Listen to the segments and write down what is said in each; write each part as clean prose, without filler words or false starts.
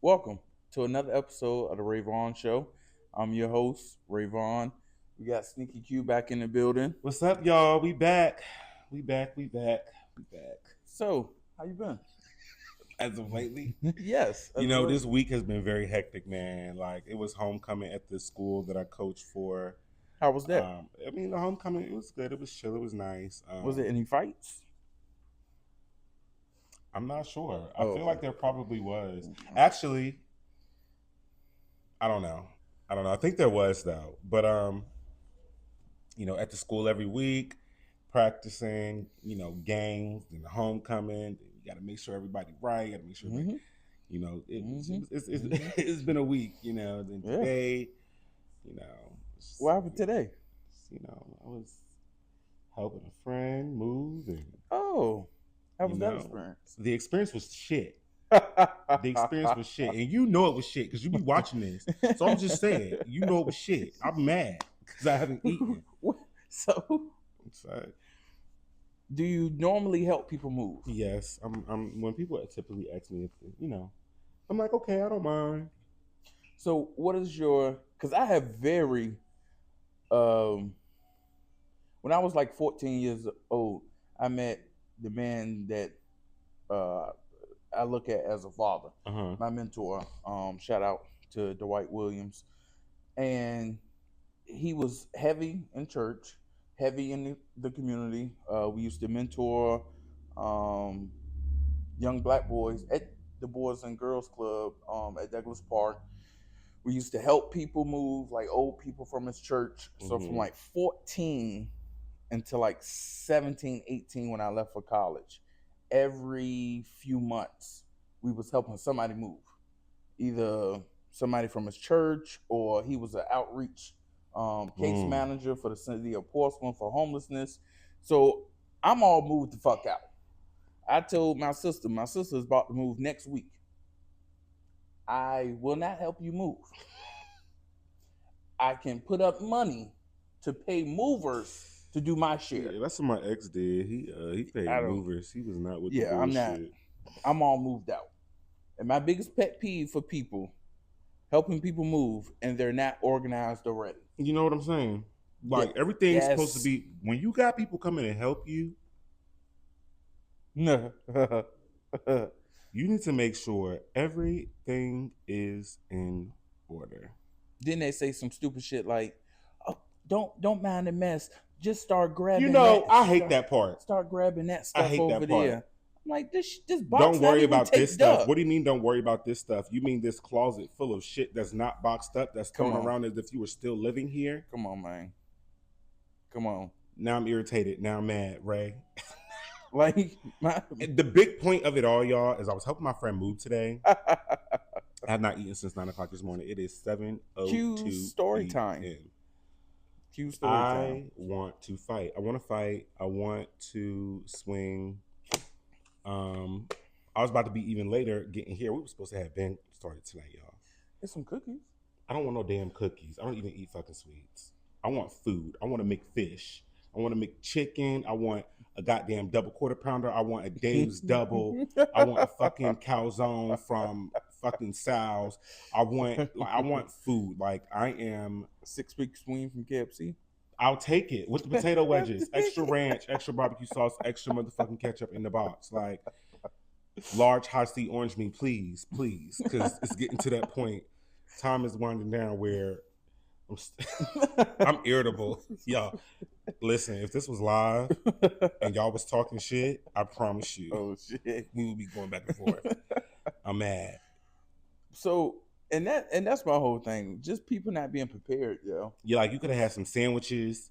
Welcome to another episode of the Ray Vaughan Show. I'm your host, Ray Vaughan. We got SneakyQ back in the building. What's up, y'all? We back. We back. So, how you been? As of lately, Yes. As of this lately. week has been very hectic, man. Like it was homecoming at the school that I coached for. How was that? The homecoming it was good. It was chill. It was nice. Was it any fights? I'm not sure. I feel Oh, like there probably was. Actually, I don't know. I think there was though. But at the school every week, practicing, games and the homecoming. You got to make sure everybody right. Got to make sure everybody, hmm it's been a week, Then Yeah. today, you know, What happened today? I was helping a friend move, and Oh, how you was that know, experience? the experience was shit. The experience was shit, and you know it was shit because you be watching this. So I'm just saying, you know it was shit. I'm mad because I haven't eaten. So, So, do you normally help people move? yes, I'm. When people typically ask me if I'm like, okay, I don't mind. So, what is your? Because I have very um when I was like 14 years old, I met the man that uh, I look at as a father, Uh huh. my mentor. Shout out to Dwight Williams, and he was heavy in church, heavy in the community. We used to mentor um, young black boys at the Boys and Girls Club at Douglas Park. We used to help people move, like old people from his church. So from Mm-hmm. like 14 until like 17, 18 when I left for college. Every few months, we was helping somebody move, either somebody from his church or he was an outreach case Mm. manager for the city of Portsmouth for homelessness. So I'm all moved the fuck out. I told my sister is about to move next week. I will not help you move. I can put up money to pay movers to do my share. Yeah, that's what my ex did. He I paid don't. movers. He was not with the Yeah, I'm not. bullshit. I'm all moved out. And my biggest pet peeve for people helping people move and they're not organized already. You know what I'm saying? Yeah. Like everything's supposed to Yes. be when you got people coming to help you. then You need to make sure everything is in order. they say some stupid shit like, oh, don't mind the mess. Just start You grabbing know, that. I hate that part. Start grabbing that I stuff hate over that part. there. I'm like, this box Don't not worry even about this taped stuff. What up. do you mean don't worry about this stuff? You mean this closet full of shit that's not boxed up, that's Come thrown on. around as if you were still living here? Come on, man. Come on. Now I'm irritated. Now I'm mad, Ray. Like my And the big point of it all, y'all, is I was helping my friend move today. I have not eaten since 9 o'clock this morning. It is Q 7:02 story time. p.m. Q story time. I want to fight. I want to fight. I want to swing. Um, I was about to be even later getting here. We were supposed to have been started tonight, y'all. Get some cookies. I don't want no damn cookies. I don't even eat fucking sweets. I want food. I want to make fish. I want to make chicken. I want a goddamn double quarter pounder. I want a Dave's double. I want a fucking calzone from fucking Sal's. I want food. Like I am. 6 week swing from KFC. I'll take it with the potato wedges, extra ranch, extra barbecue sauce, extra motherfucking ketchup in the box. Like large hot seat orange meat, please, please, because it's getting to that point. Time is winding down where I'm, I'm irritable. Y'all, listen, if this was live and y'all was talking shit, I promise you, Oh shit. we would be going back and forth. I'm mad. So that's my whole thing. Just people not being prepared, yo. Yeah, like you could have had some sandwiches.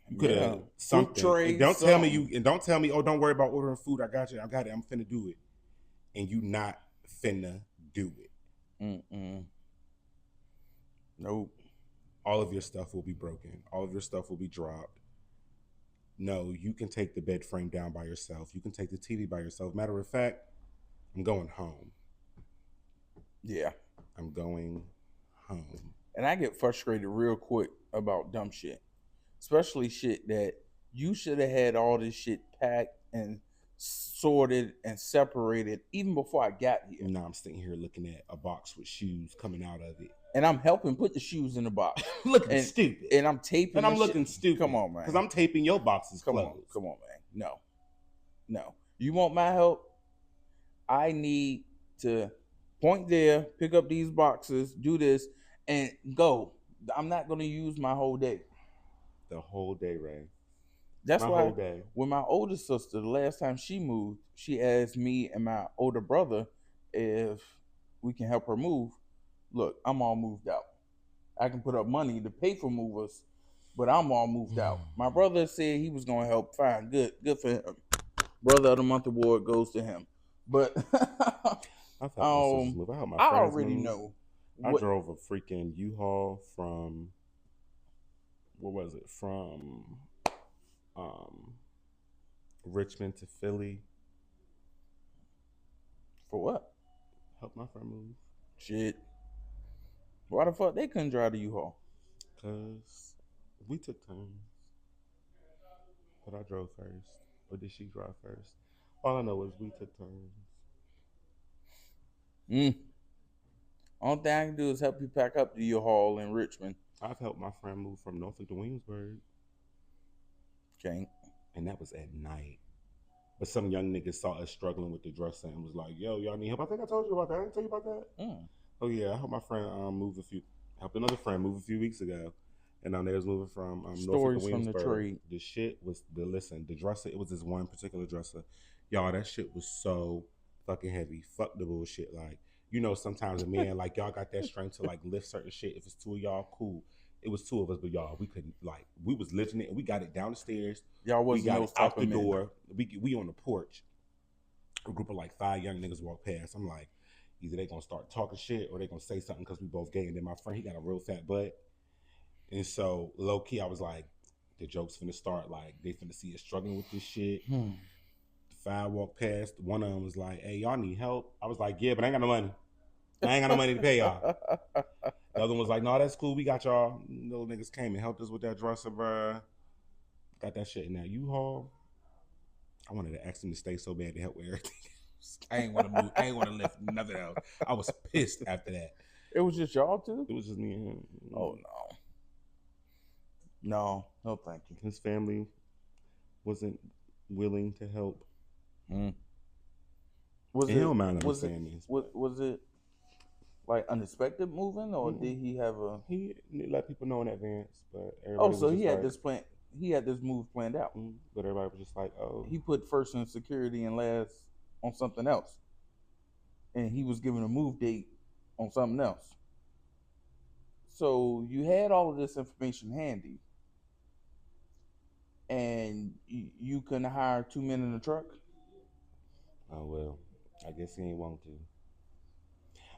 You could have Yeah. Fruit something. And tray, don't tell me something. oh, don't worry about ordering food. I got you. I got it. I'm finna do it. And you not finna do it. Mm-mm. Nope. All of your stuff will be broken. All of your stuff will be dropped. No, you can take the bed frame down by yourself. You can take the TV by yourself. Matter of fact, I'm going home. Yeah. I'm going home. And I get frustrated real quick about dumb shit. Especially shit that you should have had all this shit packed and sorted and separated even before I got here. Now I'm sitting here looking at a box with shoes coming out of it. And I'm helping put the shoes in the box. Looking stupid. And I'm taping. And I'm looking stupid. Come on, man. Because I'm taping your boxes Come closed. Come on, man. No. You want my help? I need to point there, pick up these boxes, do this, and go. I'm not going to use my whole day. The whole day, Ray. That's my why whole day. When my older sister, the last time she moved, she asked me and my older brother if we can help her move. Look, I'm all moved out. I can put up money to pay for movers, but I'm all moved out. My brother said he was going to help. Fine, good for him. Brother of the Month award goes to him. But I thought my sisters move. I helped my friends already move. know. I drove a freaking U-Haul from, where was it? From Richmond to Philly. For what? Help my friend move. Shit. Why the fuck they couldn't drive the U-Haul? Because we took turns. But I drove first. Or did she drive first? All I know is we took turns. Only thing I can do is help you pack up the U-Haul in Richmond. I've helped my friend move from Norfolk to Williamsburg. Can't. And that was at night. But some young niggas saw us struggling with the dresser and was like, yo, y'all need help. I think I told you about that. I didn't tell you about that. Oh yeah, I helped my friend helped another friend move a few weeks ago. And they was moving from Norfolk to Williamsburg. From the trade. The shit was the dresser, it was this one particular dresser. Y'all, that shit was so fucking heavy. Fuck the bullshit. Like, you know, sometimes a man, like, y'all got that strength to like lift certain shit. If it's two of y'all, cool. It was two of us, but y'all, we couldn't, like, we was lifting it and we got it down the stairs. Y'all wasn't we got it out the door. We on the porch. A group of like 5 young niggas walk past. I'm like, either they gonna start talking shit or they gonna say something because we both gay. And then my friend, he got a real fat butt. And so low key, I was like, the joke's finna start. Like, they finna see us struggling with this shit. 5 walked past. One of them was like, hey, y'all need help? I was like, yeah, but I ain't got no money. I ain't got no money to pay y'all. The other one was like, no, that's cool. We got y'all. Little niggas came and helped us with that dresser, bruh. Got that shit in that U-Haul. I wanted to ask them to stay so bad to help with everything else. I ain't want to move. I ain't want to lift nothing else. I was pissed after that. It was just y'all two? It was just me and him. Oh, no. No, thank you. His family wasn't willing to help. Was and it, he don't mind was understanding it, was it like unexpected moving, or did he have a? He let people know in advance, but everybody. So he had this plan. He had this move planned out. But everybody was just like, oh. He put first in security and last on something else, and he was given a move date on something else. So you had all of this information handy, and you couldn't hire 2 men in the truck. Oh well, I guess he ain't want to.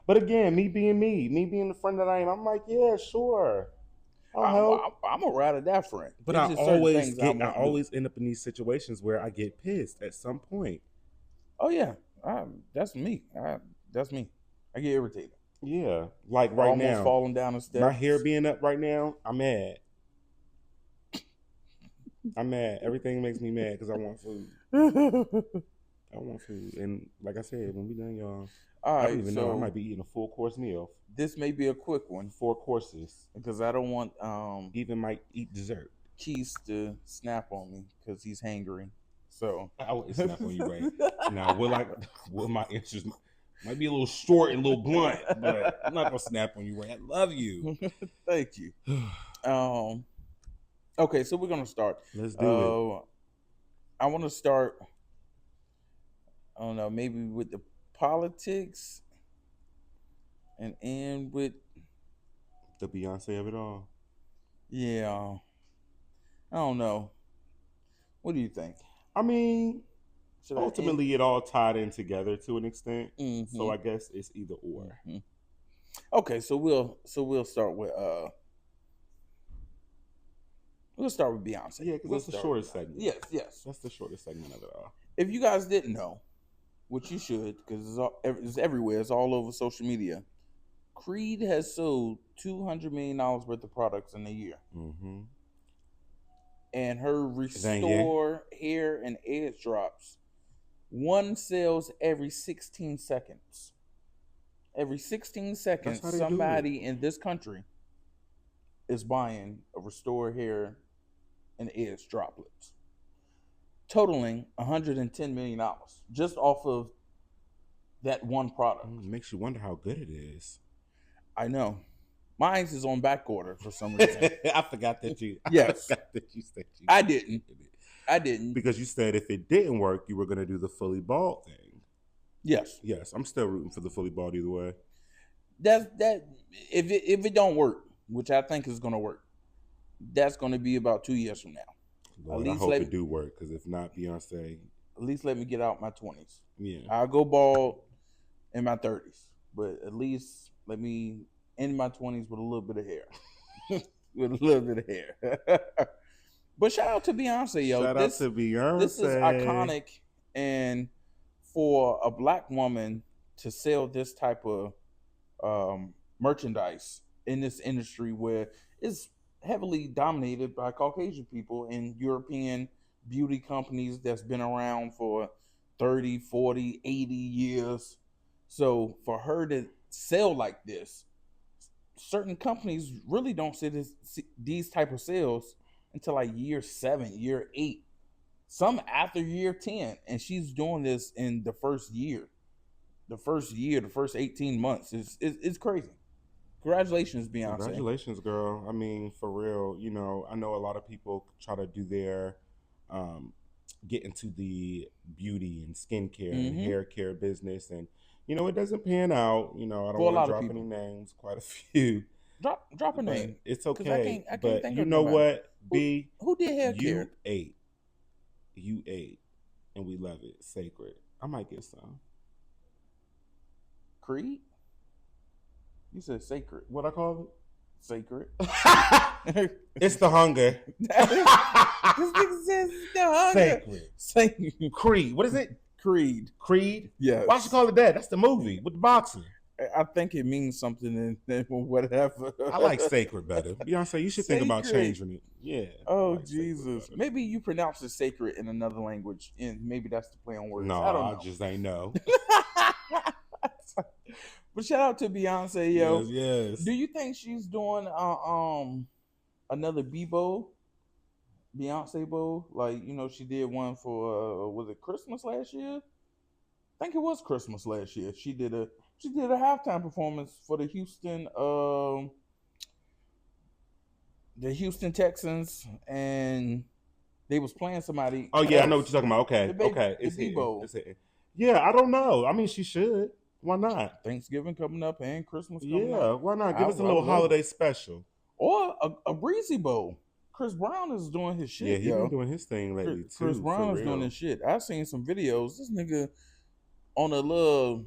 But again, me being the friend that I am, I'm like, yeah, sure. I'm a ride or die friend. But I always end up in these situations where I get pissed at some point. Oh yeah, that's me. That's me. I get irritated. Yeah, like right now, almost falling down the steps. My hair being up right now, I'm mad. I'm mad. Everything makes me mad because I want food. I want food, and like I said, when we done, y'all, I don't even know. I might be eating a full course meal. This may be a quick one. 4 courses. Because I don't want even might eat dessert. Keith to snap on me because he's hangry. So I wouldn't snap on you, Ray. Now, will my answers might be a little short and a little blunt, but I'm not gonna snap on you, Ray. I love you. Thank you. Okay, so we're gonna start. Let's do it. I want to start. I don't know, maybe with the politics and end with the Beyonce of it all. Yeah. I don't know. What do you think? I mean, ultimately it all tied in together to an extent. Mm-hmm. So I guess it's either or. Mm-hmm. Okay, so we'll start with we'll start with Beyonce. Yeah, because that's the shortest segment. Yes. That's the shortest segment of it all. If you guys didn't know, which you should, because it's everywhere. It's all over social media. Creed has sold $200 million worth of products in a year. Mm-hmm. And her Restore hair and edge drops One sells every 16 seconds. Every 16 That's seconds, how they do it. somebody in this country is buying a restored hair and edge droplets, totaling $110 million just off of that one product. Makes you wonder how good it is. I know. Mine is on back order for some reason. I forgot that you. Yes. I forgot that you said you. I didn't. I didn't. Because you said if it didn't work, you were going to do the fully bald thing. Yes. Yes, I'm still rooting for the fully bald either way. That's that. If it don't work, which I think is going to work, that's going to be about 2 years from now. Lord, I hope it do work, because if not, Beyonce. At least let me get out my 20s. Yeah. I'll go bald in my 30s, but at least let me end my 20s with a little bit of hair. With a little bit of hair. But shout out to Beyonce, yo. Shout out to Beyonce. This is iconic, and for a black woman to sell this type of merchandise in this industry where it's heavily dominated by Caucasian people and European beauty companies that's been around for 30, 40, 80 years. So for her to sell like this, certain companies really don't see these type of sales until like year 7, year 8, some after year 10, and she's doing this in the first 18 months. It's crazy. Congratulations, Beyonce. Congratulations, girl. I mean, for real, I know a lot of people try to do their get into the beauty and skincare and hair care business, and it doesn't pan out. I don't want to drop any names, quite a few. Drop a name. It's okay. I can't think you of know nobody. what, B? Who did hair care? You ate, and we love it. Sacred. I might get some. Creed? You said sacred. What I call it? Sacred. It's the hunger. This nigga says it's the hunger. Sacred. Creed. What is it? Creed. Creed? Yeah. Why she call it that? That's the movie with the boxing. I think it means something in whatever. I like sacred better. Beyonce, you should think about changing it. Yeah. Oh, like Jesus. Maybe you pronounce it sacred in another language, and maybe that's the play on words. No, I don't know. I just ain't know. But shout out to Beyonce, yo. Yes. Do you think she's doing another Bebo? Beyonce Bowl? Like, she did one for was it Christmas last year? I think it was Christmas last year. She did a halftime performance for the Houston Texans, and they was playing somebody. Oh yeah, I know what you're talking about. Okay, it's Bebo. Yeah, I don't know. I mean, she should. Why not? Thanksgiving coming up and Christmas coming up. Yeah, why not? Give us a little holiday special. Or a breezy bowl. Chris Brown is doing his shit. Yeah, he's been doing his thing lately too. Chris Brown is doing his shit. I've seen some videos. This nigga on a little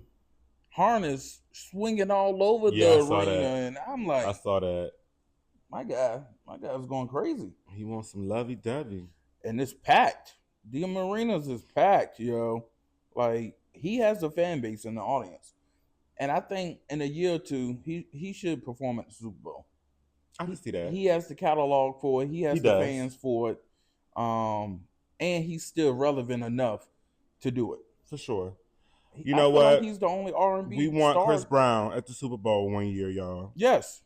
harness swinging all over the arena, and I'm like, I saw that. My guy's going crazy. He wants some lovey-dovey, and it's packed. The arenas is packed, yo. Like, he has a fan base in the audience, and I think in a year or two, he should perform at the Super Bowl. I can see that. He has the catalog for it. He has the fans for it, and he's still relevant enough to do it for sure. You know what? Like he's the only R&B. We want Chris Brown at the Super Bowl one year, y'all. Yes.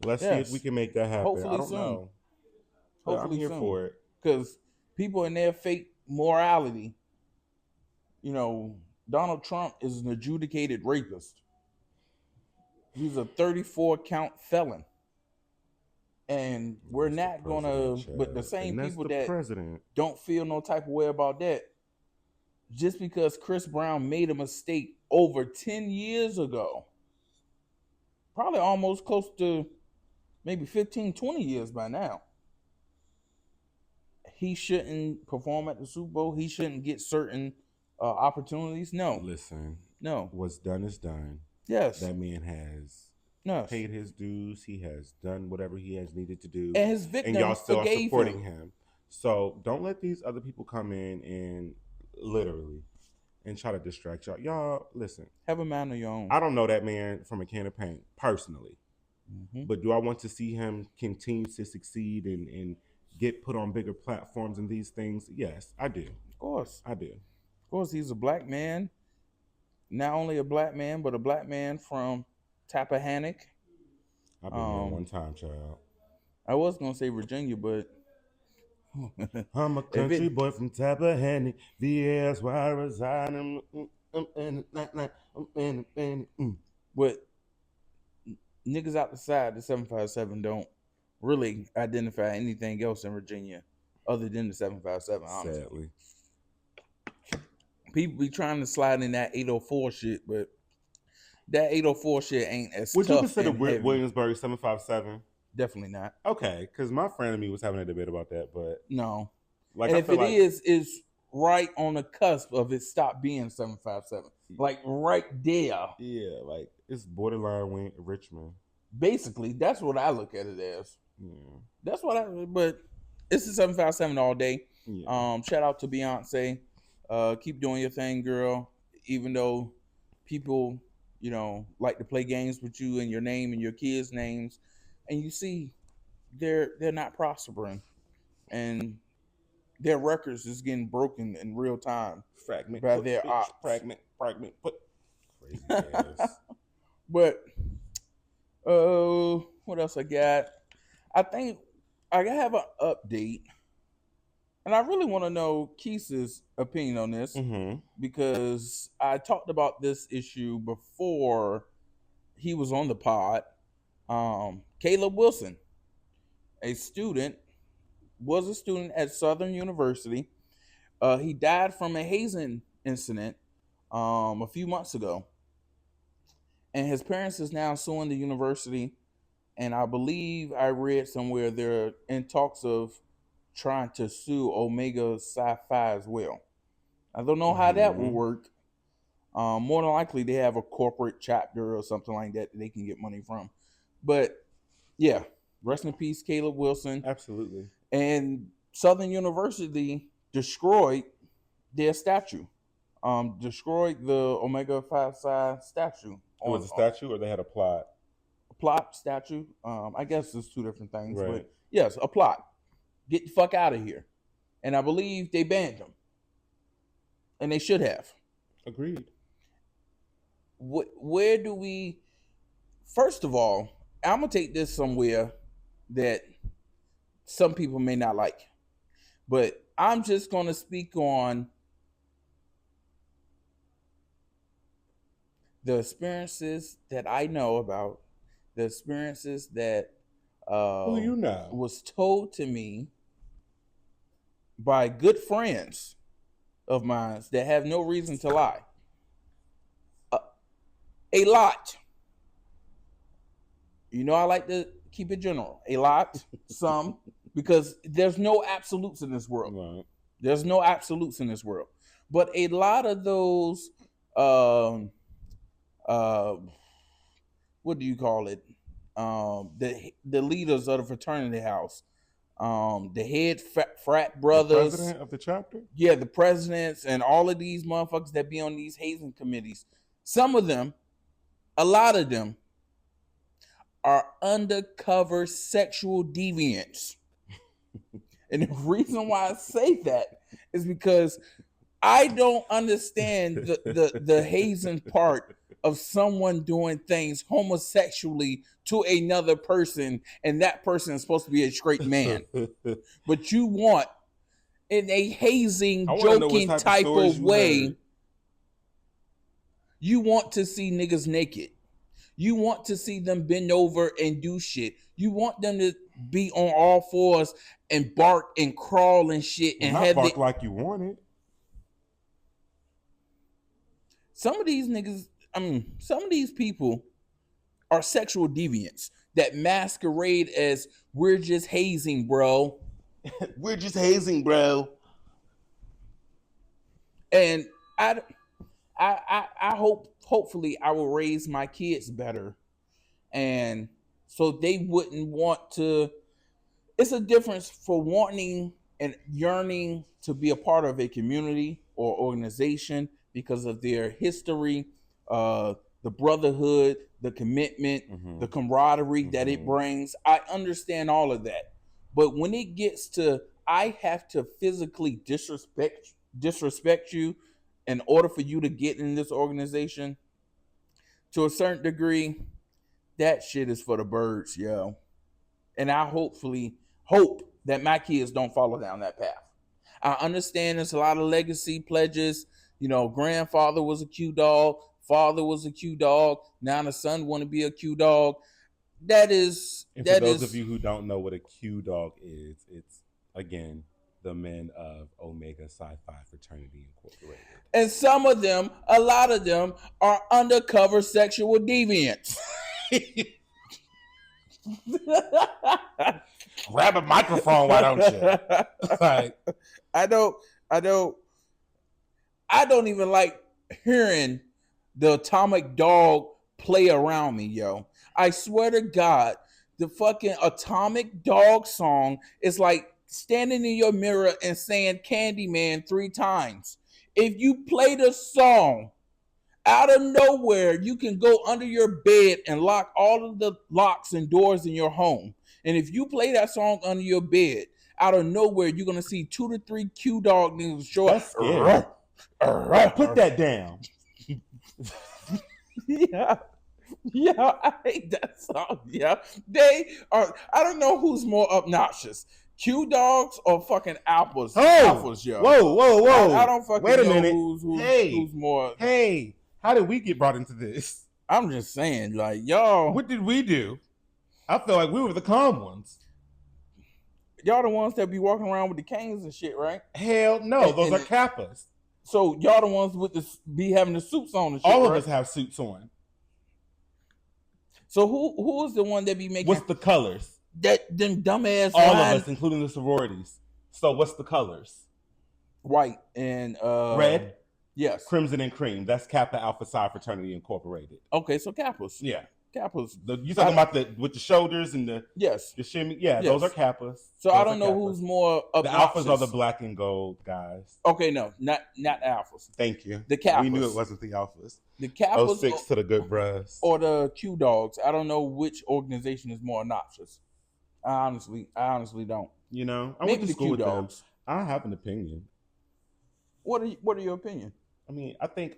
Let's see if we can make that happen. Hopefully I don't soon. know. Hopefully I'm here for it. Because people in their fake morality, Donald Trump is an adjudicated rapist. He's a 34 count felon. And we're not gonna, but the same people that don't feel no type of way about that, just because Chris Brown made a mistake over 10 years ago, probably almost close to maybe 15, 20 years by now, he shouldn't perform at the Super Bowl. He shouldn't get certain opportunities. No. Listen. No. What's done is done. Yes. That man has paid his dues. He has done whatever he has needed to do. And his victims and y'all still are supporting him. him. So don't let these other people come in and literally and try to distract y'all. Y'all, listen. Have a mind of your own. I don't know that man from a can of paint personally. Mm-hmm. But do I want to see him continue to succeed and get put on bigger platforms and these things? Yes, I do. Of course. I do. course, he's a black man. Not only a black man, but a black man from Tappahannock. I've been there Um, one time, child. I was gonna say Virginia, but I'm a if country it, boy from Tappahannock, VA's where I reside. but niggas outside the 757 don't really identify anything else in Virginia other than the 757. Honestly, Sadly. people be trying to slide in that 804 shit, but that 804 shit ain't as Would you tough consider and heavy. Williamsburg 757? Definitely not. Okay, because my friend and me was having a debate about that, but No. like And I if feel it like is, it's right on the cusp of it stop being 757. Like right there. yeah, like it's borderline Richmond. Basically, that's what I look at it as. Yeah, That's what but it's the 757 all day. yeah. Shout out to Beyonce. Keep doing your thing, girl. Even though people, like to play games with you and your name and your kids' names, and you see they're not prospering, and their records is getting broken in real time Fragment, by put their bitch, ops. fragment, put. Crazy ass. But what else I got? I think I have an update, and I really want to know Keith's opinion on this because I talked about this issue before he was on the pod. Caleb Wilson, was a student at Southern University. He died from a hazing incident a few months ago, and his parents is now suing the university. And I believe I read somewhere they're in talks of trying to sue Omega Sci-Fi as well. I don't know how that will work. More than likely, they have a corporate chapter or something like that they can get money from. But yeah, rest in peace, Caleb Wilson. Absolutely. And Southern University destroyed their statue. Destroyed the Omega Phi Psi statue. It was a statue, or they had a plot. Plot statue. I guess it's two different things, Right. but yes, a plot. Get the fuck out of here. And I believe they banned them, and they should have. Agreed. Where do we? First of all, I'm gonna take this somewhere that some people may not like, but I'm just gonna speak on the experiences that I know about, the experiences that Who you know was told to me by good friends of mine that have no reason to lie. A lot. I like to keep it general. A lot, some, because there's no absolutes in this world. Right. There's no absolutes in this world. But a lot of those, what do you call it? The leaders of the fraternity house, the head frat brothers, the president of the chapter. Yeah, the presidents and all of these motherfuckers that be on these hazing committees. Some of them, a lot of them, are undercover sexual deviants. And the reason why I say that is because I don't understand the hazing part of someone doing things homosexually to another person, and that person is supposed to be a straight man. But you want, in a hazing, joking type of way, you want to see niggas naked. You want to see them bend over and do shit. You want them to be on all fours and bark and crawl and shit and not bark like you want it. Some of these niggas, some of these people are sexual deviants that masquerade as we're just hazing, bro. We're just hazing, bro. And I hopefully I will raise my kids better, and so they wouldn't want to. It's a difference for wanting and yearning to be a part of a community or organization because of their history, the brotherhood, the commitment, the camaraderie that it brings. I understand all of that, but when it gets to I have to physically disrespect you in order for you to get in this organization, to a certain degree, that shit is for the birds, yo. And I hopefully hope that my kids don't follow down that path. I understand there's a lot of legacy pledges. You know, grandfather was a Q dog, father was a Q dog. Now the son want to be a Q dog. That is. And for those of you who don't know what a Q dog is, it's again the men of Omega Sci-Fi Fraternity Incorporated. And some of them, a lot of them, are undercover sexual deviants. Grab a microphone, why don't you? Like, I don't even like hearing the Atomic Dog play around me, yo. I swear to God, the fucking Atomic Dog song is like standing in your mirror and saying Candyman 3 times. If you play the song out of nowhere, you can go under your bed and lock all of the locks and doors in your home. And if you play that song under your bed, out of nowhere, you're going to see 2 to 3 Q dog niggas show up. That's scary. Put that down. Yeah. Yeah, I hate that song. Yeah. They are, I don't know who's more obnoxious. Q dogs or fucking alphas? Alphas, yo. Whoa. I don't fucking Wait a know minute. who's more. Hey, how did we get brought into this? I'm just saying, like, y'all. What did we do? I feel like we were the calm ones. Y'all the ones that be walking around with the canes and shit, right? Hell no, those are Kappas. So y'all the ones with the be having the suits on and shit, All of right? us have suits on. So who is the one that be making? What's the colors? That them dumbass. All of us, including the sororities. So what's the colors? White and red. Yes. Crimson and cream. That's Kappa Alpha Psi Fraternity Incorporated. Okay, so Kappas. Yeah. Kappas. You talking about the with the shoulders and the the shimmy? Yeah, yes. Those are Kappas. So I don't know who's more obnoxious. The Alphas are the black and gold guys. Okay, no, not Alphas. Thank you. The Kappas. We knew it wasn't the Alphas. The Kappas. 06 to the good bros. Or the Q dogs. I don't know which organization is more obnoxious. I honestly don't. You know, I maybe went to the school Q with dogs. them. I have an opinion. What are your opinion? I mean, I think.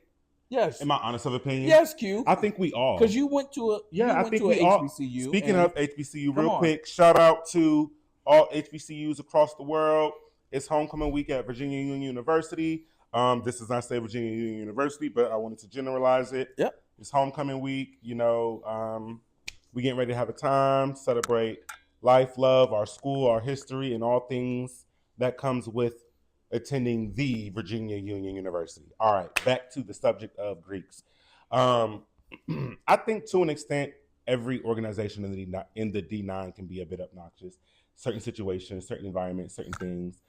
Yes. In my honest of opinion. Yes, Q. I think we all. Because you went to a I think we all. HBCU. Speaking of HBCU, real quick, shout out to all HBCUs across the world. It's homecoming week at Virginia Union University. This does not say Virginia Union University, but I wanted to generalize it. Yep. It's homecoming week. You know, we getting ready to have a time, celebrate life, love, our school, our history, and all things that comes with attending the Virginia Union University. All right, back to the subject of Greeks. I think to an extent, every organization in the D9 can be a bit obnoxious. Certain situations, certain environments, certain things,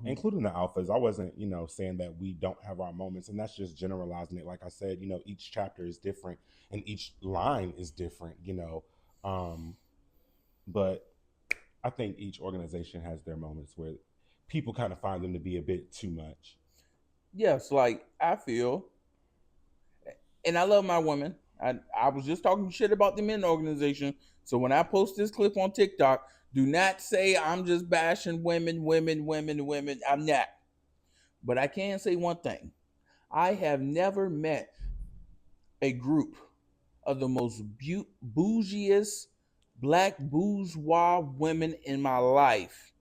including the alphas. I wasn't, saying that we don't have our moments, and that's just generalizing it. Like I said, each chapter is different and each line is different, but I think each organization has their moments where people kind of find them to be a bit too much. Yes, like I feel, and I love my women. I was just talking shit about them in the organization. So when I post this clip on TikTok, do not say I'm just bashing women. I'm not. But I can say one thing. I have never met a group of the most bougiest black bourgeois women in my life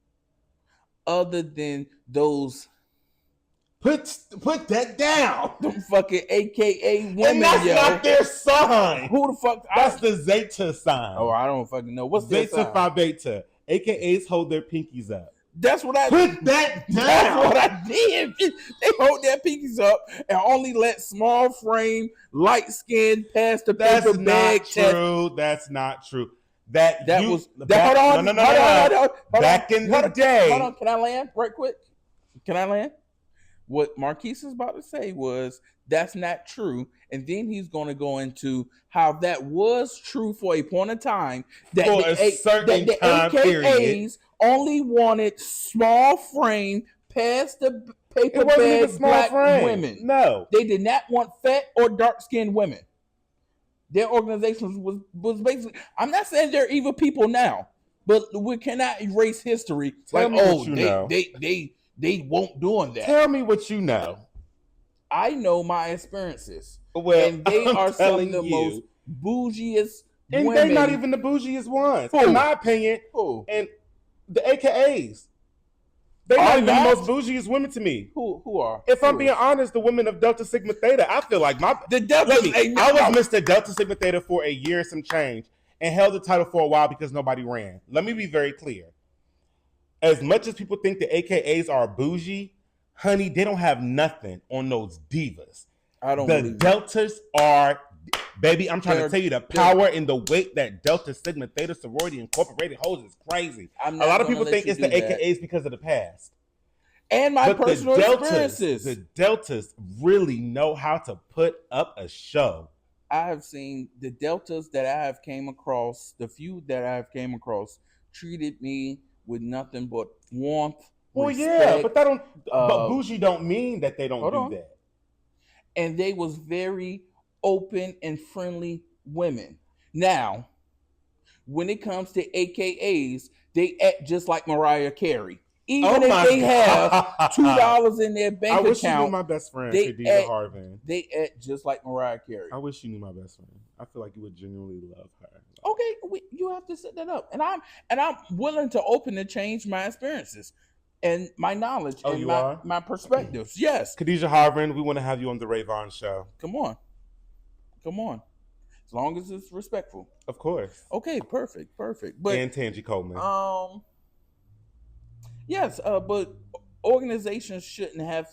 other than those. Put that down. Them fucking AKA women, and that's not their sign. Who the fuck? That's the Zeta sign. Oh, I don't fucking know. What's their sign? Zeta Phi Beta. AKAs hold their pinkies up. That's what I put that down. That's what I did. They hold their pinkies up and only let small frame, light skin pass the paper bag test. That's not true. Hold on. Back in the day. Hold on. Can I land right quick? Can I land? What Marquise is about to say was that's not true. And then he's going to go into how that was true for a point of time. That for the time AKAs period. Only wanted small frame past the paper bag black women. No. They did not want fat or dark-skinned women. Their organization was basically, I'm not saying they're evil people now, but we cannot erase history. They won't doing that. Tell me what you know. I know my experiences, Well, and they I'm are some of telling the most you, bougiest and they not women. even the bougiest ones, in Who? my opinion. Who? And the AKAs, they not Are even the most not? bougiest women to me. Who are? If I'm Who being is? honest, the women of Delta Sigma Theta, I feel like The let Deltas me. ain't I was no. Mr. Delta Sigma Theta for a year and some change, and held the title for a while because nobody ran. Let me be very clear. As much as people think the AKAs are bougie, honey, they don't have nothing on those divas. I don't The believe it. Deltas are, baby, I'm trying to tell you, the they're- power and the weight that Delta Sigma Theta Sorority Incorporated holds is crazy. I'm A not lot of gonna people let think you it's do the that. AKAs because of the past. And my But personal experiences. The Deltas really know how to put up a show. I have seen the Deltas that I have came across, the few that I have came across, treated me with nothing but warmth, Well, yeah, but respect. that don't. But Uh, bougie don't mean that they don't hold do on. that. And they was very open and friendly women. Now, when it comes to AKAs, they act just like Mariah Carey. Even Oh if my they have God. $2 in their I bank wish you knew account, my best friend, they Khadijah act Harvin. they act just like Mariah Carey. I wish you knew my best friend. I feel like you would genuinely love her. Okay, you have to set that up, and I'm willing to open to change my experiences and my knowledge Oh, and you are? my perspectives. Yes, Khadijah Harvin, we want to have you on the Vaughan show. come on, as long as it's respectful. Of course. Okay, perfect. But And Tangi Coleman. yes, but organizations shouldn't have,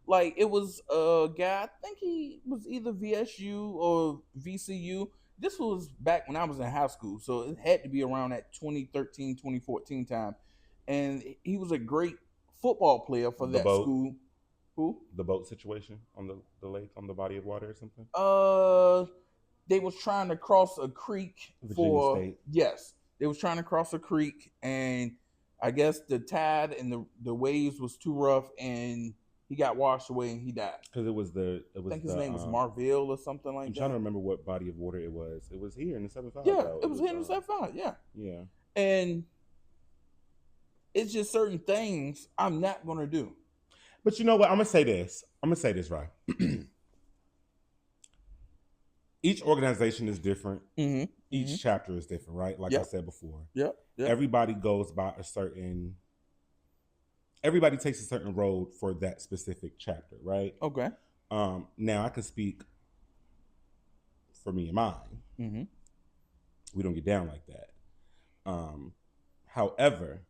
like, it was a guy, I think he was either VSU or VCU. This was back when I was in high school, so it had to be around that 2013, 2014 time. And he was a great football player for The that boat? school. Who? The boat situation on the lake, on the body of water or something? They was trying to cross a creek. Virginia State. Yes, they was trying to cross a creek, and I guess the tide and the waves was too rough, and he got washed away and he died. Because it was I think his name was Marville or something like I'm that. trying to remember what body of water it was. It was here in the 7-5. Yeah, it was here in the 7-5. Yeah. Yeah. And it's just certain things I'm not gonna do. But you know what? I'm gonna say this, right? Each organization is different. Mm-hmm. Each chapter is different, right? Like I said before. Yep. Everybody goes by everybody takes a certain road for that specific chapter, right? Okay. Now I can speak for me and mine. Mm-hmm. We don't get down like that. However,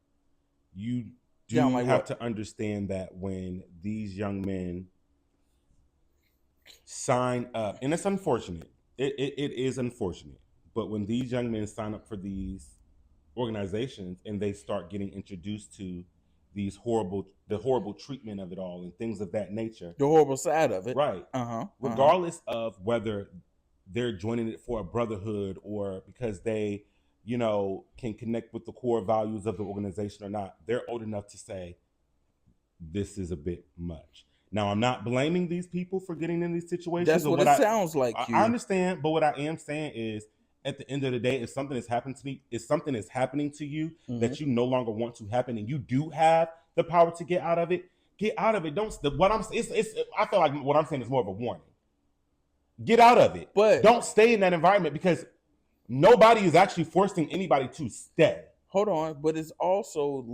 you do have to understand that when these young men sign up, and it's unfortunate, it is unfortunate, but when these young men sign up for these organizations and they start getting introduced to the horrible treatment of it all and things of that nature, the horrible side of it, right? Regardless of whether they're joining it for a brotherhood or because they, can connect with the core values of the organization or not, they're old enough to say this is a bit much. Now, I'm not blaming these people for getting in these situations. That's what it sounds like. I understand, but what I am saying is, at the end of the day, if something is happening to me, if something is happening to you that you no longer want to happen, and you do have the power to get out of it, get out of it. Don't. I feel like what I'm saying is more of a warning. Get out of it, but don't stay in that environment because nobody is actually forcing anybody to stay. Hold on, but it's also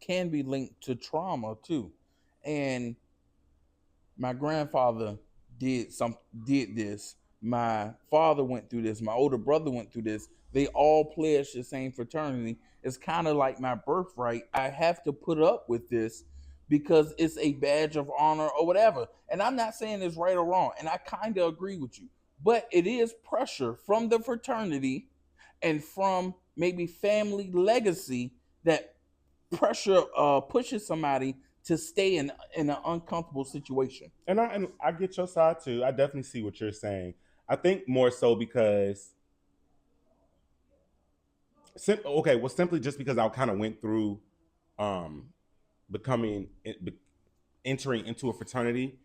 can be linked to trauma too, and my grandfather did this. My father went through this. My older brother went through this. They all pledged the same fraternity. It's kind of like my birthright. I have to put up with this because it's a badge of honor or whatever. And I'm not saying it's right or wrong. And I kind of agree with you. But it is pressure from the fraternity and from maybe family legacy that pressure pushes somebody to stay in an uncomfortable situation. And I get your side too. I definitely see what you're saying. I think more so because simply just because I kind of went through entering into a fraternity.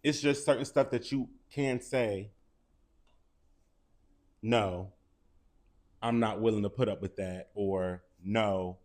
It's just certain stuff that you can say, no, I'm not willing to put up with that, or no,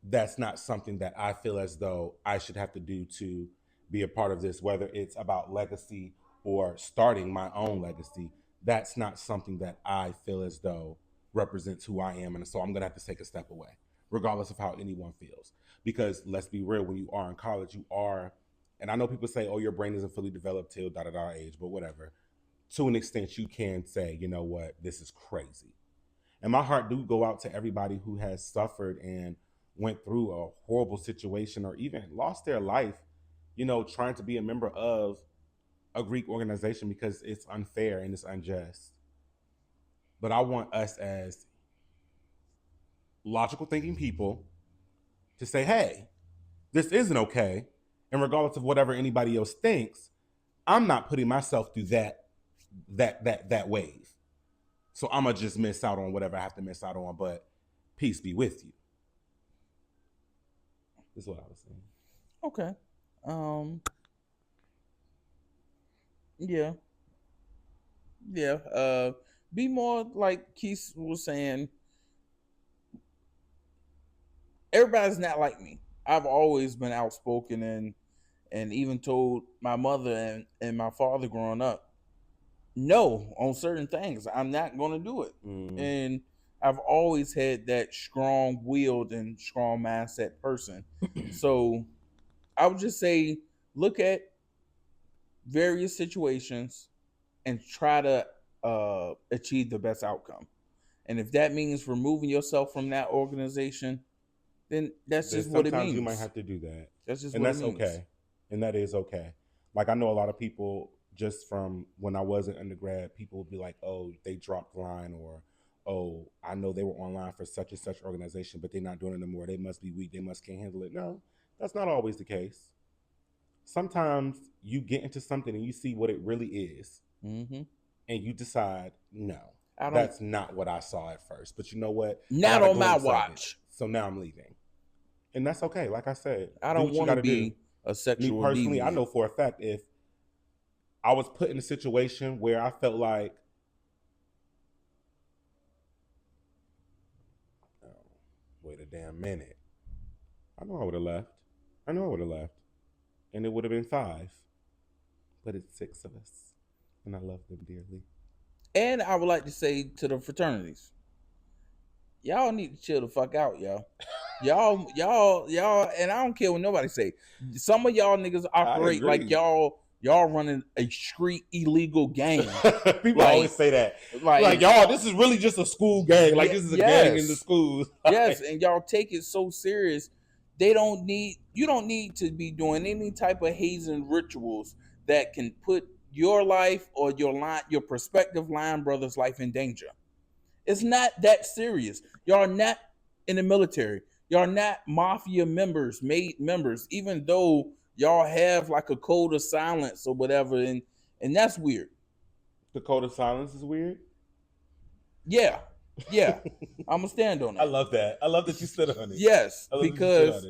that's not something that I feel as though I should have to do to be a part of this, whether it's about legacy or starting my own legacy. That's not something that I feel as though represents who I am. And so I'm going to have to take a step away, regardless of how anyone feels. Because let's be real, when you are in college, you are, and I know people say, oh, your brain isn't fully developed till da da da age, but whatever. To an extent, you can say, you know what, this is crazy. And my heart do go out to everybody who has suffered and went through a horrible situation or even lost their life, trying to be a member of a Greek organization because it's unfair and it's unjust. But I want us as logical thinking people to say, hey, this isn't okay. And regardless of whatever anybody else thinks, I'm not putting myself through that wave. So I'm gonna just miss out on whatever I have to miss out on, but peace be with you. That's what I was saying. Okay. Yeah. Yeah. Be more like Keith was saying. Everybody's not like me. I've always been outspoken and even told my mother and my father growing up, no, on certain things. I'm not gonna do it. And I've always had that strong willed and strong mindset person. So I would just say look at various situations and try to achieve the best outcome. And if that means removing yourself from that organization, then that's just what it means. Sometimes you might have to do that. That's just and what that's it means. Okay. And that is okay. Like I know a lot of people just from when I was an undergrad, people would be like, oh, they dropped the line, or oh, I know they were online for such and such organization, but they're not doing it anymore. They must be weak. They must can't handle it. No, that's not always the case. Sometimes you get into something and you see what it really is, and you decide, no, that's not what I saw at first. But you know what? Not on my watch. So now I'm leaving. And that's okay. Like I said, I don't want to be a sexual Me personally, deviant. I know for a fact if I was put in a situation where I felt like, oh, wait a damn minute. I know I would have left. And it would have been 5. But it's 6 of us. And I love them dearly. And I would like to say to the fraternities, y'all need to chill the fuck out, y'all. y'all, and I don't care what nobody say. Some of y'all niggas operate like y'all running a street illegal gang. People always say that. Like y'all, this is really just a school gang. Like this is a gang in the schools. Yes, and y'all take it so serious. You don't need to be doing any type of hazing rituals that can put your life or your prospective line brother's life in danger. It's not that serious. Y'all are not in the military. Y'all are not mafia members, made members, even though y'all have like a code of silence or whatever, and that's weird. The code of silence is weird? Yeah. I'm gonna stand on it. I love that. I love that you stood on it. Yes, because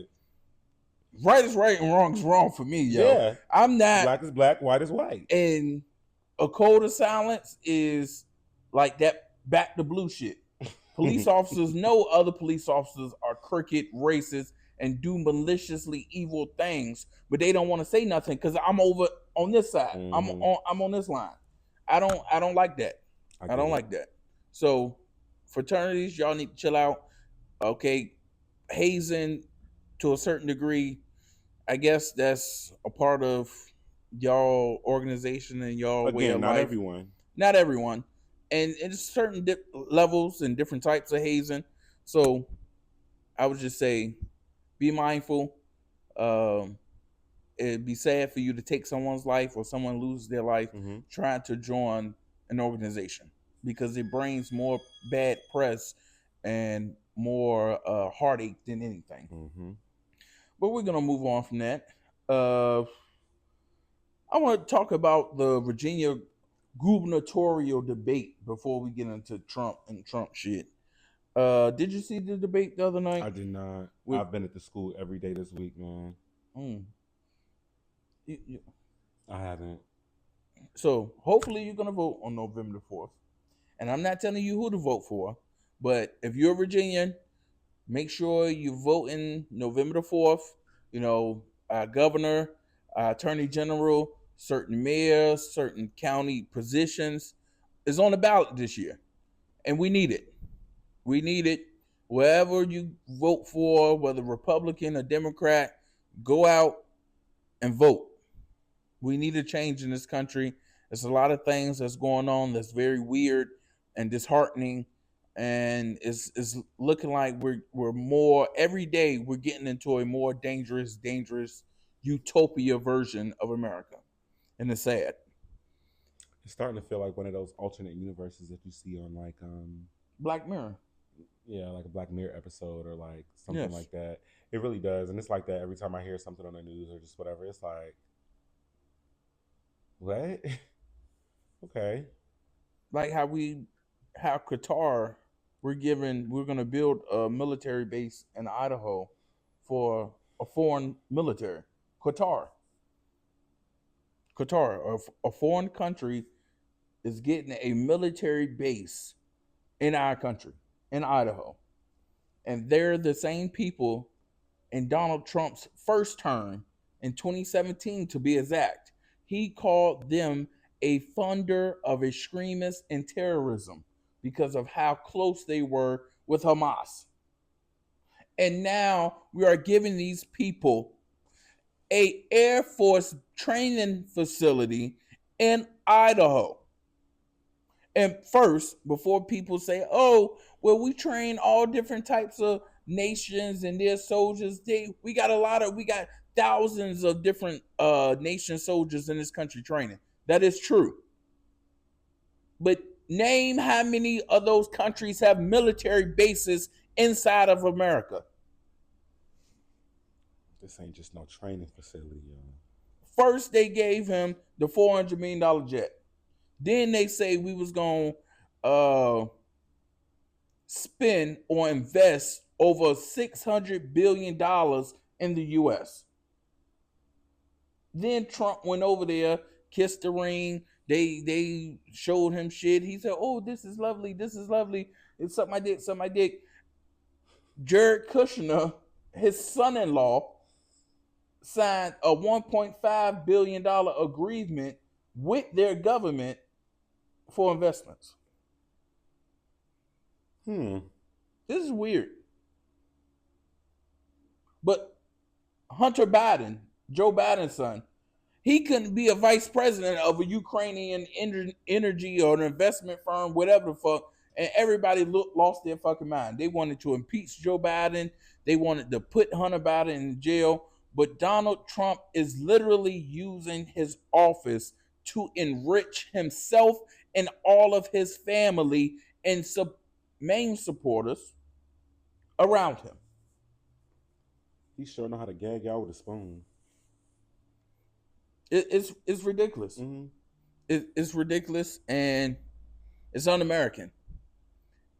right is right and wrong is wrong for me, yo. Yeah. I'm not. Black is black, white is white. And a code of silence is like that back to blue shit. Police officers know other police officers are crooked, racist, and do maliciously evil things, but they don't want to say nothing because I'm over on this side. I'm on this line. I don't like that. I don't like that. So fraternities, y'all need to chill out. Okay, hazing to a certain degree, I guess that's a part of y'all organization and y'all way of life. Not everyone. And it's certain levels and different types of hazing. So I would just say be mindful. It'd be sad for you to take someone's life or someone loses their life trying to join an organization because it brings more bad press and more heartache than anything. But we're going to move on from that. I want to talk about the Virginia gubernatorial debate before we get into Trump and Trump shit. Did you see the debate the other night? I did not. I've been at the school every day this week, man. I haven't. So hopefully you're going to vote on November 4th. And I'm not telling you who to vote for, but if you're a Virginian, make sure you vote in November the 4th. Governor, attorney general, certain mayors, certain county positions is on the ballot this year, and we need it. We need it. Wherever you vote for, whether Republican or Democrat, go out and vote. We need a change in this country. There's a lot of things that's going on that's very weird and disheartening, and it's looking like we're more every day. We're getting into a more dangerous utopia version of America, and it's sad. It's starting to feel like one of those alternate universes that you see on like Black Mirror. yeah, like a Black Mirror episode or like something Yes. like that. It really does, and it's like that every time I hear something on the news or just whatever. It's like, what? Okay. Like how Qatar, we're gonna build a military base in Idaho for a foreign military. Qatar. Qatar, a foreign country, is getting a military base in our country, in Idaho. And they're the same people in Donald Trump's first term in 2017, to be exact. He called them a funder of extremists and terrorism because of how close they were with Hamas. And now we are giving these people a Air Force training facility in Idaho. And first, before people say, "Oh, well, we train all different types of nations and their soldiers," we got thousands of different nation soldiers in this country training. That is true. But name how many of those countries have military bases inside of America. This ain't just no training facility, yo. First, they gave him the $400 million jet. Then they say we was going to spend or invest over $600 billion in the U.S. Then Trump went over there, kissed the ring. They showed him shit. He said, "Oh, this is lovely. This is lovely. It's something I did. Something I did." Jared Kushner, his son-in-law, signed a $1.5 billion agreement with their government for investments. This is weird. But Hunter Biden, Joe Biden's son, he couldn't be a vice president of a Ukrainian energy or an investment firm, whatever the fuck. And everybody lost their fucking mind. They wanted to impeach Joe Biden. They wanted to put Hunter Biden in jail. But Donald Trump is literally using his office to enrich himself and all of his family and main supporters around him. He sure know how to gag y'all with a spoon. It's ridiculous. Mm-hmm. It's ridiculous, and it's un-American.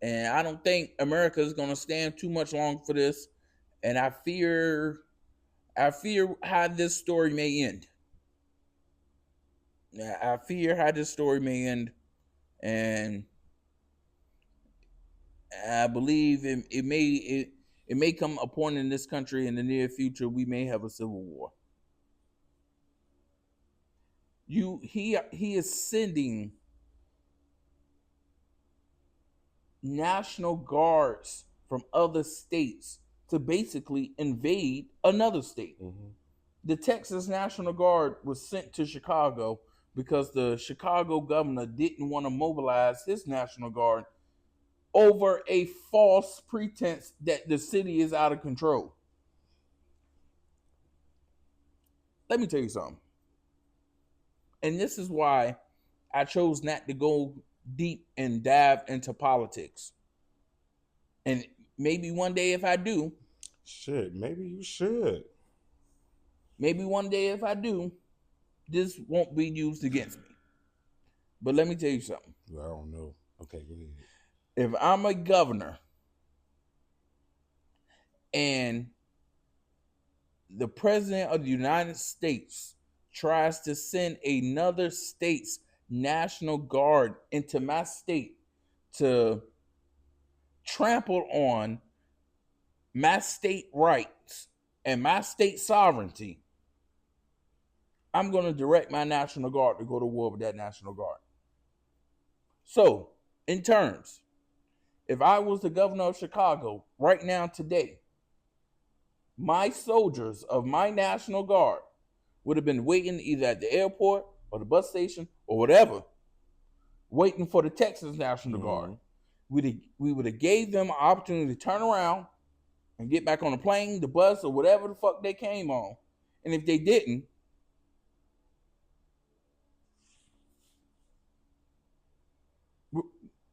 And I don't think America is going to stand too much long for this. And I fear how this story may end. I fear how this story may end, and I believe it may come a point in this country in the near future we may have a civil war. He is sending National Guards from other states to basically invade another state. Mm-hmm. The Texas National Guard was sent to Chicago because the Chicago governor didn't want to mobilize his National Guard over a false pretense that the city is out of control. Let me tell you something. And this is why I chose not to go deep and dive into politics. And maybe one day if I do. Shit, maybe you should. Maybe one day if I do, this won't be used against me. But let me tell you something. Well, I don't know. Okay, go ahead. If I'm a governor and the president of the United States tries to send another state's National Guard into my state to trample on my state rights and my state sovereignty, I'm going to direct my National Guard to go to war with that National Guard. So, in terms, if I was the governor of Chicago right now today, my soldiers of my National Guard would have been waiting either at the airport or the bus station or whatever, waiting for the Texas National Guard. We would have gave them an opportunity to turn around and get back on the plane, the bus, or whatever the fuck they came on. And if they didn't,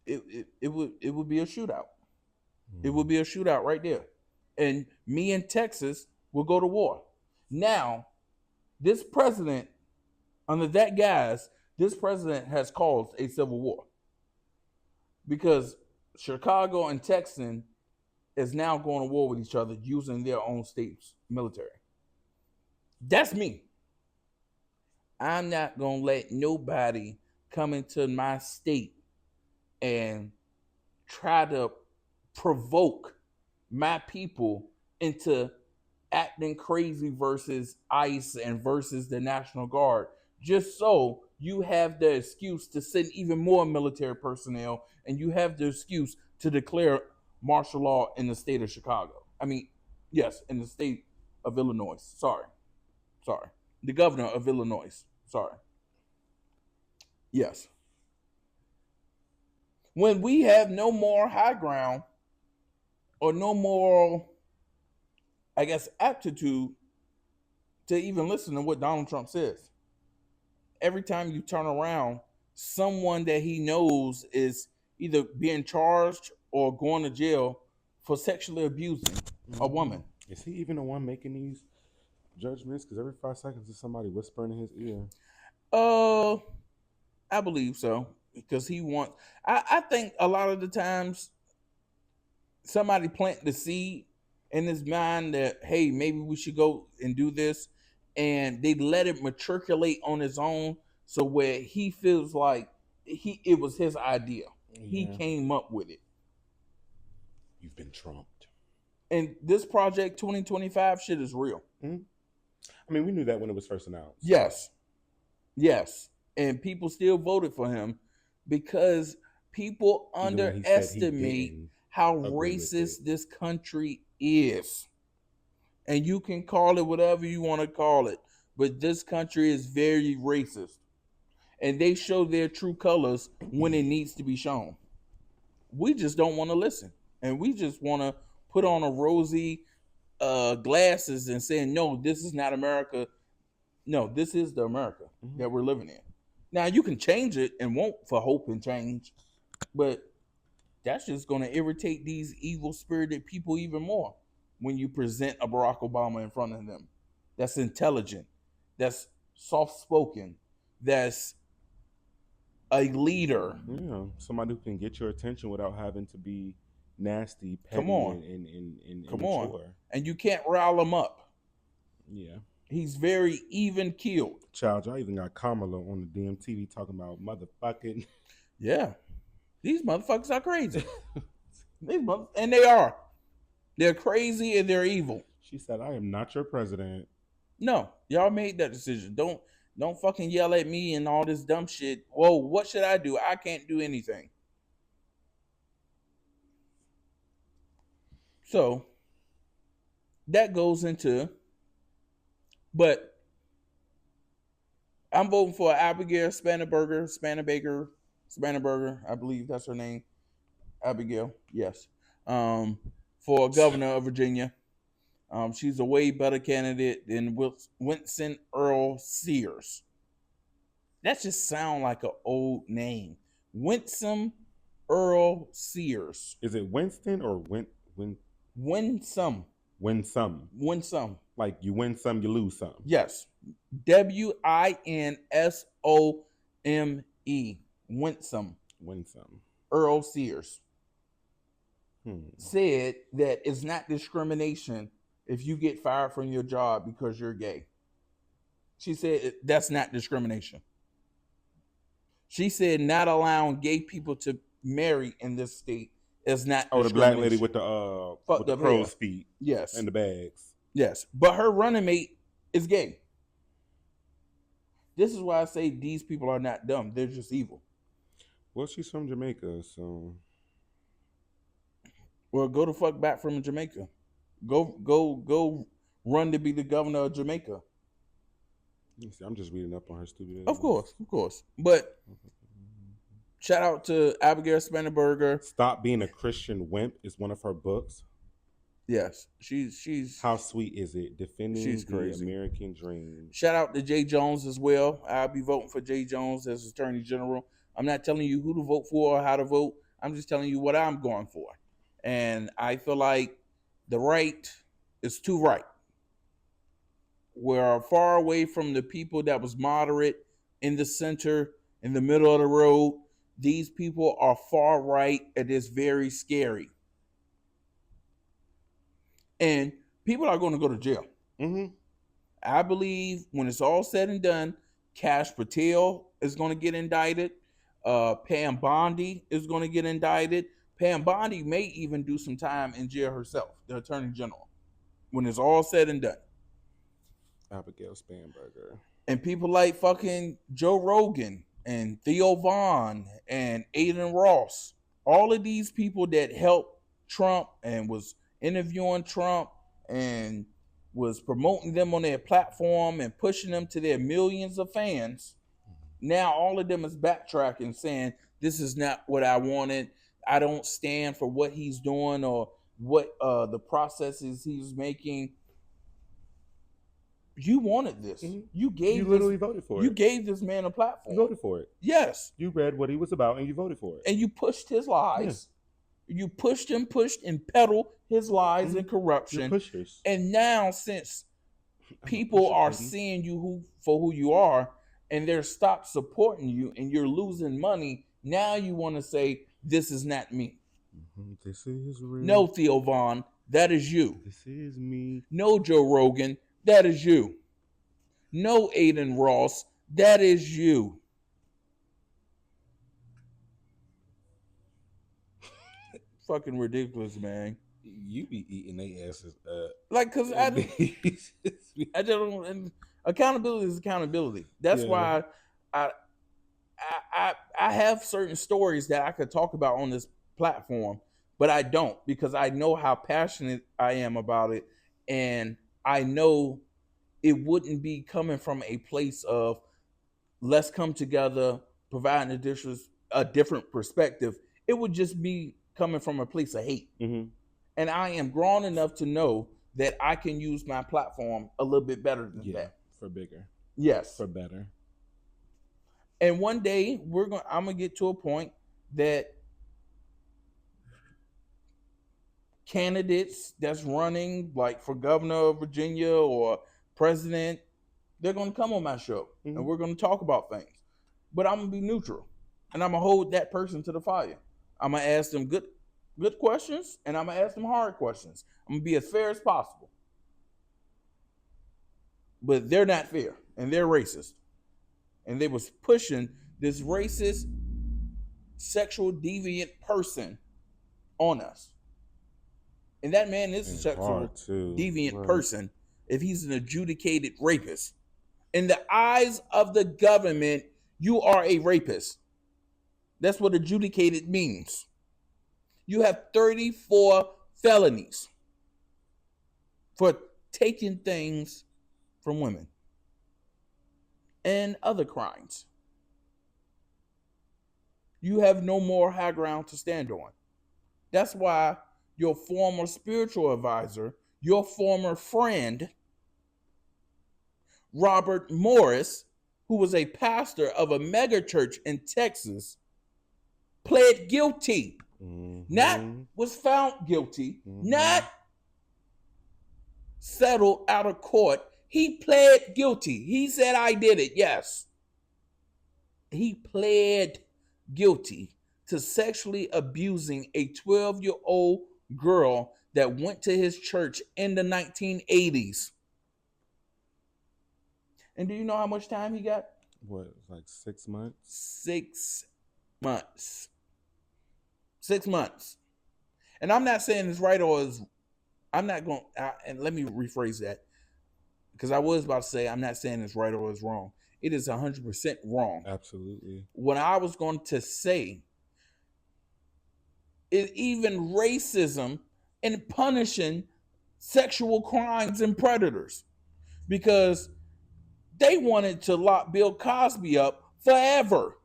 it would be a shootout. It would be a shootout right there. And me and Texas will go to war. Now, this president, under that guise, this president has caused a civil war. Because Chicago and Texas is now going to war with each other using their own state's military. That's me. I'm not going to let nobody come into my state and try to provoke my people into acting crazy versus ICE and versus the National Guard, just so you have the excuse to send even more military personnel, and you have the excuse to declare martial law in the state of Chicago. I mean, yes, in the state of Illinois. Sorry. The governor of Illinois. Sorry. Yes. When we have no more high ground or no more, I guess, aptitude to even listen to what Donald Trump says. Every time you turn around, someone that he knows is either being charged or going to jail for sexually abusing a woman. Is he even the one making these judgments? Because every 5 seconds there's somebody whispering in his ear. I believe so. Because he wants, I think a lot of the times somebody plant the seed in his mind that, hey, maybe we should go and do this, and they let it matriculate on his own, so where he feels like it was his idea. Yeah. He came up with it. You've been trumped. And this Project 2025 shit is real. Mm-hmm. I mean, we knew that when it was first announced. Yes. And people still voted for him because people underestimate how racist this country is. And you can call it whatever you want to call it, but this country is very racist. And they show their true colors when it needs to be shown. We just don't want to listen. And we just want to put on a rosy glasses and say, no, this is not America. No, this is the America that we're living in. Now, you can change it and want for hope and change, but that's just going to irritate these evil-spirited people even more when you present a Barack Obama in front of them. That's intelligent. That's soft-spoken. That's a leader. Yeah, somebody who can get your attention without having to be nasty, petty, Come on. and Come immature. on. And you can't rile him up. Yeah. He's very even-keeled. Child, y'all even got Kamala on the damn TV talking about motherfucking. Yeah. These motherfuckers are crazy. And they are. They're crazy and they're evil. She said, I am not your president. No, y'all made that decision. Don't fucking yell at me and all this dumb shit. Whoa, what should I do? I can't do anything. So that goes into, but I'm voting for Abigail Spanberger, I believe that's her name. Abigail, yes. For governor of Virginia. She's a way better candidate than Winston Earl Sears. That just sounds like an old name. Winston Earl Sears. Is it Winston or Winsome. Winsome. Like you win some, you lose some. Yes. Winsome. Winsome. Earl Sears said that it's not discrimination if you get fired from your job because you're gay. She said that's not discrimination. She said not allowing gay people to marry in this state is not the black lady with the crow's feet. Yes. And the bags. Yes. But her running mate is gay. This is why I say these people are not dumb. They're just evil. Well, she's from Jamaica, so Well, go the fuck back from Jamaica. Go run to be the governor of Jamaica. see, I'm just reading up on her stupid Of ass. course, of course. But shout out to Abigail Spanberger. Stop Being a Christian Wimp is one of her books. Yes, she's How sweet is it? Defending she's the crazy. American dream. Shout out to Jay Jones as well. I'll be voting for Jay Jones as Attorney General. I'm not telling you who to vote for or how to vote. I'm just telling you what I'm going for. And I feel like the right is too right. We're far away from the people that was moderate, in the center, in the middle of the road. These people are far right, and it's very scary. And people are going to go to jail. Mm-hmm. I believe when it's all said and done, Cash Patel is going to get indicted. Pam Bondi is going to get indicted. Pam Bondi may even do some time in jail herself, the Attorney General, when it's all said and done. Abigail Spanberger. And people like fucking Joe Rogan and Theo Vaughn and Aiden Ross, all of these people that helped Trump and was interviewing Trump and was promoting them on their platform and pushing them to their millions of fans. Now all of them is backtracking, saying this is not what I wanted. I don't stand for what he's doing or what the processes he's making. You wanted this. Mm-hmm. You literally voted for it. You gave this man a platform. You voted for it. Yes. You read what he was about and you voted for it. And you pushed his lies. Yeah. You pushed and peddled his lies and corruption. You're pushers. And now, since people are seeing you for who you are, and they're stopped supporting you, and you're losing money, now you want to say, this is not me. Mm-hmm. This is real. No, Theo Vaughn, that is you. This is me. No, Joe Rogan, that is you. No, Aiden Ross, that is you. Fucking ridiculous, man. You be eating their asses up. Like, cause I just don't. Accountability is accountability. That's why I have certain stories that I could talk about on this platform, but I don't, because I know how passionate I am about it, and I know it wouldn't be coming from a place of let's come together, providing a different perspective. It would just be coming from a place of hate. Mm-hmm. And I am grown enough to know that I can use my platform a little bit better than that. For bigger. Yes. For better. And one day I'm gonna get to a point that candidates that's running, like for governor of Virginia or president, they're gonna come on my show, mm-hmm. and we're gonna talk about things. But I'm gonna be neutral, and I'm gonna hold that person to the fire. I'm gonna ask them good questions, and I'm gonna ask them hard questions. I'm gonna be as fair as possible. But they're not fair, and they're racist. And they was pushing this racist, sexual deviant person on us. And that man is a sexual deviant person if he's an adjudicated rapist. In the eyes of the government, you are a rapist. That's what adjudicated means. You have 34 felonies for taking things from women and other crimes. You have no more high ground to stand on. That's why your former spiritual advisor, your former friend, Robert Morris, who was a pastor of a mega church in Texas, pled guilty. Mm-hmm. Not was found guilty, mm-hmm. not settled out of court. He pled guilty. He said, I did it, yes. He pled guilty to sexually abusing a 12-year-old girl that went to his church in the 1980s. And do you know how much time he got? What, like 6 months? 6 months. 6 months. And I'm not saying it's right or it's, I'm not going, and let me rephrase that, because I was about to say I'm not saying it's right or it's wrong. it is 100% wrong. Absolutely. What I was going to say is even racism and punishing sexual crimes and predators, because they wanted to lock Bill Cosby up forever.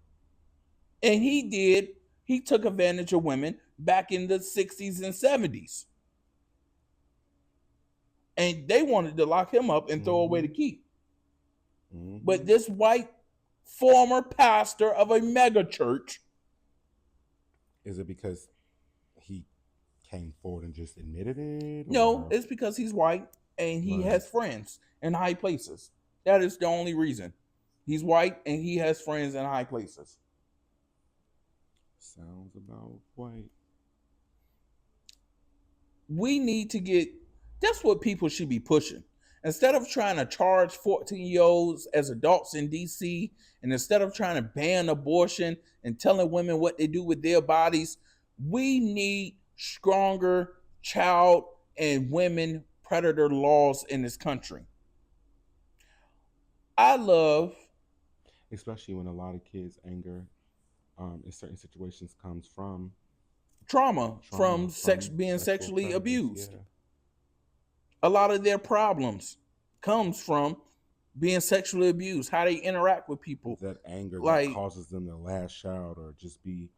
And he took advantage of women back in the 60s and 70s. And they wanted to lock him up and throw away the key. But this white former pastor of a mega church. Is it because he came forward and just admitted it? No, it's because he's white and he has friends in high places. That is the only reason. He's white and he has friends in high places. Sounds about white. We need to get, that's what people should be pushing. Instead of trying to charge 14-year-olds as adults in DC, and instead of trying to ban abortion and telling women what they do with their bodies, we need stronger child and women predator laws in this country. I love, especially when a lot of kids' anger in certain situations comes from trauma from being sexually abused. Yeah. A lot of their problems comes from being sexually abused, how they interact with people. That anger that causes them to lash out or just be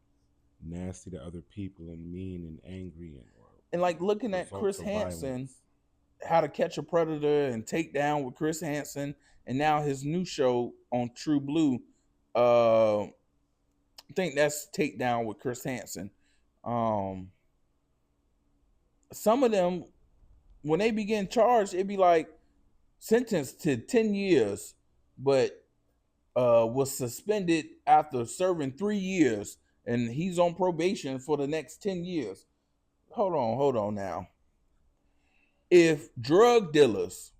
nasty to other people and mean and angry. And like looking at Chris Hansen, How to Catch a Predator and Take Down with Chris Hansen, and now his new show on True Blue, I think that's Take Down with Chris Hansen. Some of them, when they begin charged, it'd be like sentenced to 10 years, but was suspended after serving 3 years, and he's on probation for the next 10 years. Hold on now. If drug dealers